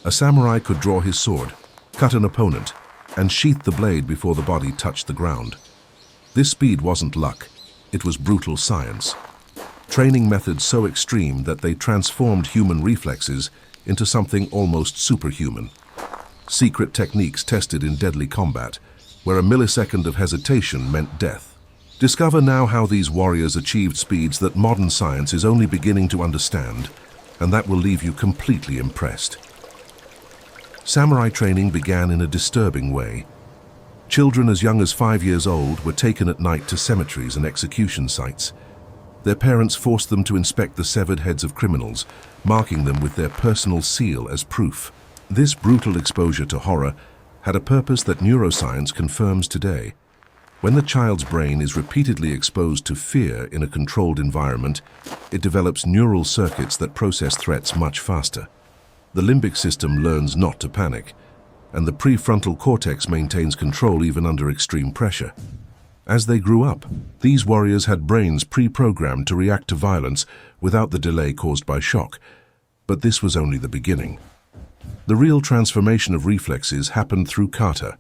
A samurai could draw his sword, cut an opponent, and sheath the blade before the body touched the ground. This speed wasn't luck, it was brutal science. Training methods so extreme that they transformed human reflexes into something almost superhuman. Secret techniques tested in deadly combat, where a millisecond of hesitation meant death. Discover now how these warriors achieved speeds that modern science is only beginning to understand, and that will leave you completely impressed. Samurai training began in a disturbing way. Children as young as 5 years old were taken at night to cemeteries and execution sites. Their parents forced them to inspect the severed heads of criminals, marking them with their personal seal as proof. This brutal exposure to horror had a purpose that neuroscience confirms today. When the child's brain is repeatedly exposed to fear in a controlled environment, it develops neural circuits that process threats much faster. The limbic system learns not to panic, and the prefrontal cortex maintains control even under extreme pressure. As they grew up, these warriors had brains pre-programmed to react to violence without the delay caused by shock. But this was only the beginning. The real transformation of reflexes happened through kata,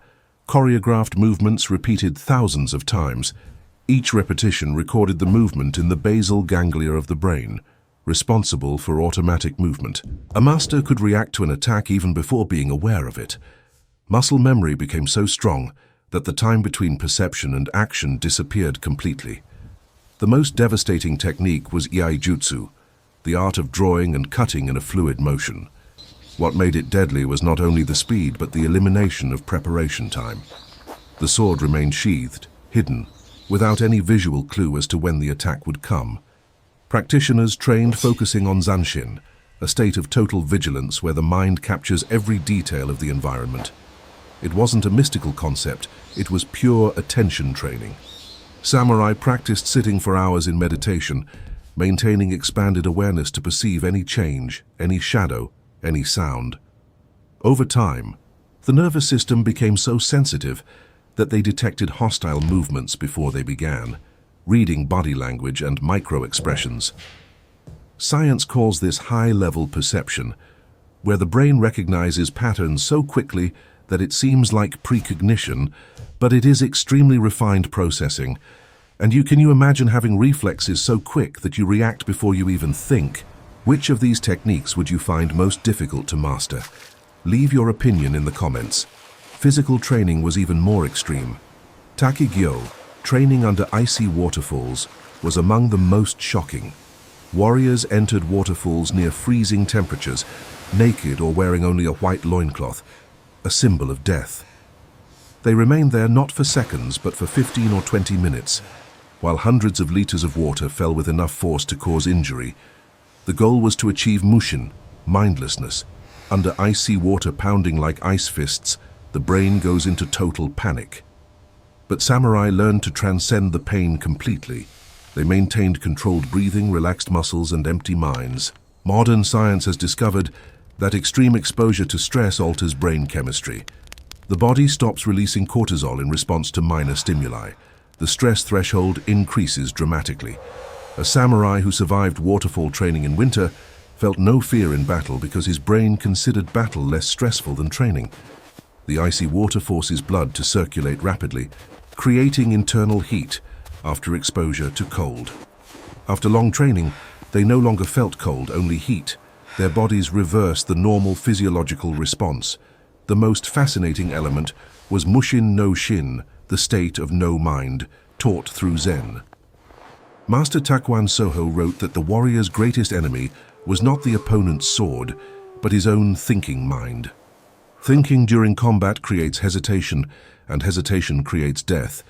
choreographed movements repeated thousands of times. Each repetition recorded the movement in the basal ganglia of the brain, responsible for automatic movement. A master could react to an attack even before being aware of it. Muscle memory became so strong that the time between perception and action disappeared completely. The most devastating technique was iaijutsu, the art of drawing and cutting in a fluid motion. What made it deadly was not only the speed but the elimination of preparation time. The sword remained sheathed, hidden, without any visual clue as to when the attack would come. Practitioners trained focusing on zanshin, a state of total vigilance where the mind captures every detail of the environment. It wasn't a mystical concept, it was pure attention training. Samurai practiced sitting for hours in meditation, maintaining expanded awareness to perceive any change, any shadow, any sound. Over time, the nervous system became so sensitive that they detected hostile movements before they began, reading body language and micro-expressions. Science calls this high-level perception, where the brain recognizes patterns so quickly that it seems like precognition, but it is extremely refined processing. And can you imagine having reflexes so quick that you react before you even think? Which of these techniques would you find most difficult to master? Leave your opinion in the comments. Physical training was even more extreme. Takigyo, training under icy waterfalls, was among the most shocking. Warriors entered waterfalls near freezing temperatures, naked or wearing only a white loincloth, a symbol of death. They remained there not for seconds but for 15 or 20 minutes, while hundreds of liters of water fell with enough force to cause injury. The goal was to achieve mushin, mindlessness. Under icy water pounding like ice fists, the brain goes into total panic. But samurai learned to transcend the pain completely. They maintained controlled breathing, relaxed muscles, and empty minds. Modern science has discovered that extreme exposure to stress alters brain chemistry. The body stops releasing cortisol in response to minor stimuli. The stress threshold increases dramatically. A samurai who survived waterfall training in winter felt no fear in battle because his brain considered battle less stressful than training. The icy water forces blood to circulate rapidly, creating internal heat after exposure to cold. After long training, they no longer felt cold, only heat. Their bodies reversed the normal physiological response. The most fascinating element was mushin no shin, the state of no mind, taught through Zen. Master Takuan Soho wrote that the warrior's greatest enemy was not the opponent's sword, but his own thinking mind. Thinking during combat creates hesitation, and hesitation creates death.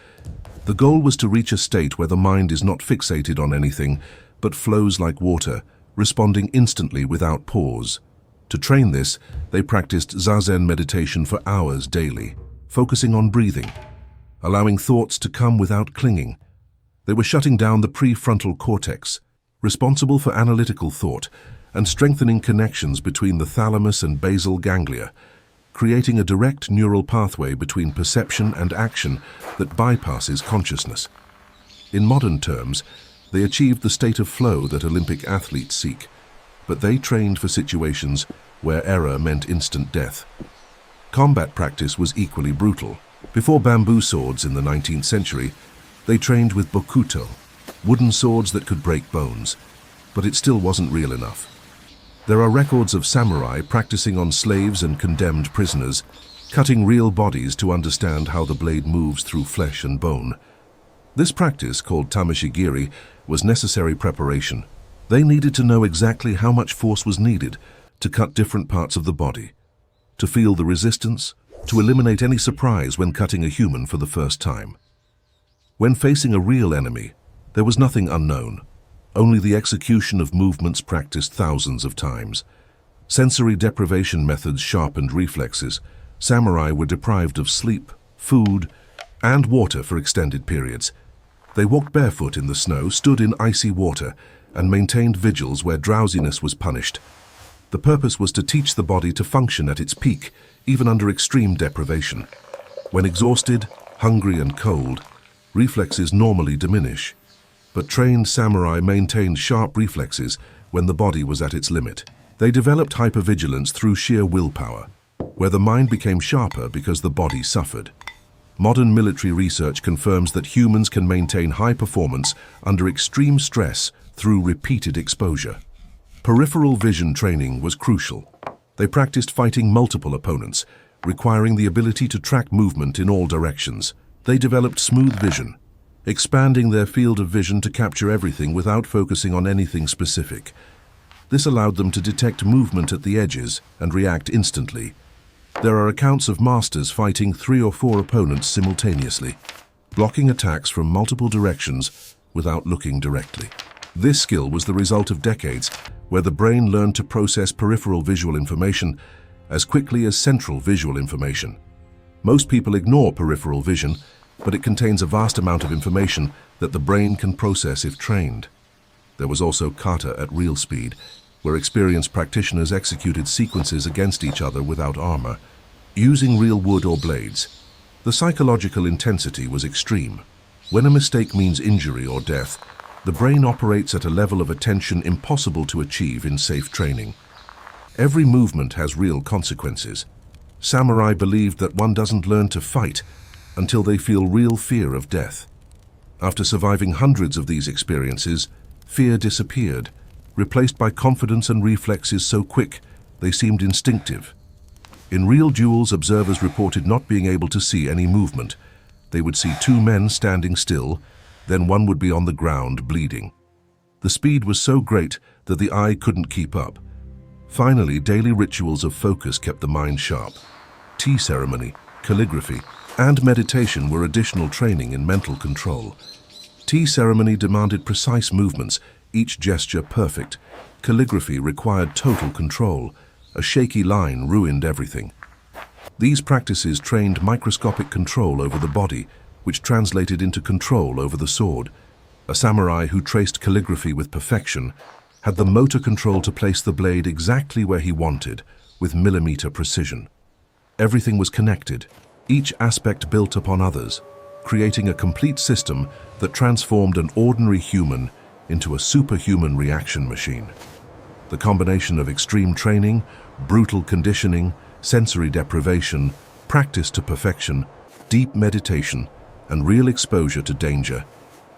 The goal was to reach a state where the mind is not fixated on anything, but flows like water, responding instantly without pause. To train this, they practiced zazen meditation for hours daily, focusing on breathing, allowing thoughts to come without clinging. They were shutting down the prefrontal cortex, responsible for analytical thought, and strengthening connections between the thalamus and basal ganglia, creating a direct neural pathway between perception and action that bypasses consciousness. In modern terms, they achieved the state of flow that Olympic athletes seek, but they trained for situations where error meant instant death. Combat practice was equally brutal. Before bamboo swords in the 19th century, they trained with bokuto, wooden swords that could break bones, but it still wasn't real enough. There are records of samurai practicing on slaves and condemned prisoners, cutting real bodies to understand how the blade moves through flesh and bone. This practice, called tameshigiri, was necessary preparation. They needed to know exactly how much force was needed to cut different parts of the body, to feel the resistance, to eliminate any surprise when cutting a human for the first time. When facing a real enemy, there was nothing unknown, only the execution of movements practiced thousands of times. Sensory deprivation methods sharpened reflexes. Samurai were deprived of sleep, food, and water for extended periods. They walked barefoot in the snow, stood in icy water, and maintained vigils where drowsiness was punished. The purpose was to teach the body to function at its peak, even under extreme deprivation. When exhausted, hungry, and cold, reflexes normally diminish. But trained samurai maintained sharp reflexes when the body was at its limit. They developed hypervigilance through sheer willpower, where the mind became sharper because the body suffered. Modern military research confirms that humans can maintain high performance under extreme stress through repeated exposure. Peripheral vision training was crucial. They practiced fighting multiple opponents, requiring the ability to track movement in all directions. They developed smooth vision, expanding their field of vision to capture everything without focusing on anything specific. This allowed them to detect movement at the edges and react instantly. There are accounts of masters fighting 3 or 4 opponents simultaneously, blocking attacks from multiple directions without looking directly. This skill was the result of decades where the brain learned to process peripheral visual information as quickly as central visual information. Most people ignore peripheral vision, but it contains a vast amount of information that the brain can process if trained. There was also kata at real speed, where experienced practitioners executed sequences against each other without armor, using real wood or blades. The psychological intensity was extreme. When a mistake means injury or death, the brain operates at a level of attention impossible to achieve in safe training. Every movement has real consequences. Samurai believed that one doesn't learn to fight until they feel real fear of death. After surviving hundreds of these experiences, fear disappeared, replaced by confidence and reflexes so quick they seemed instinctive. In real duels, observers reported not being able to see any movement. They would see 2 men standing still, then one would be on the ground bleeding. The speed was so great that the eye couldn't keep up. Finally, daily rituals of focus kept the mind sharp. Tea ceremony, calligraphy, and meditation were additional training in mental control. Tea ceremony demanded precise movements, each gesture perfect. Calligraphy required total control. A shaky line ruined everything. These practices trained microscopic control over the body, which translated into control over the sword. A samurai who traced calligraphy with perfection had the motor control to place the blade exactly where he wanted, with millimeter precision. Everything was connected, each aspect built upon others, creating a complete system that transformed an ordinary human into a superhuman reaction machine. The combination of extreme training, brutal conditioning, sensory deprivation, practice to perfection, deep meditation, and real exposure to danger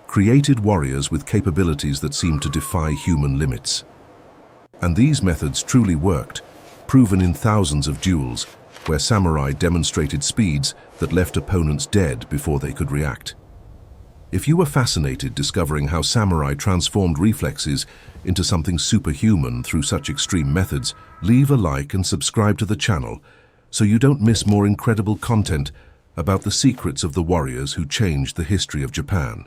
created warriors with capabilities that seemed to defy human limits. And these methods truly worked, proven in thousands of duels where samurai demonstrated speeds that left opponents dead before they could react. If you were fascinated discovering how samurai transformed reflexes into something superhuman through such extreme methods, leave a like and subscribe to the channel so you don't miss more incredible content about the secrets of the warriors who changed the history of Japan.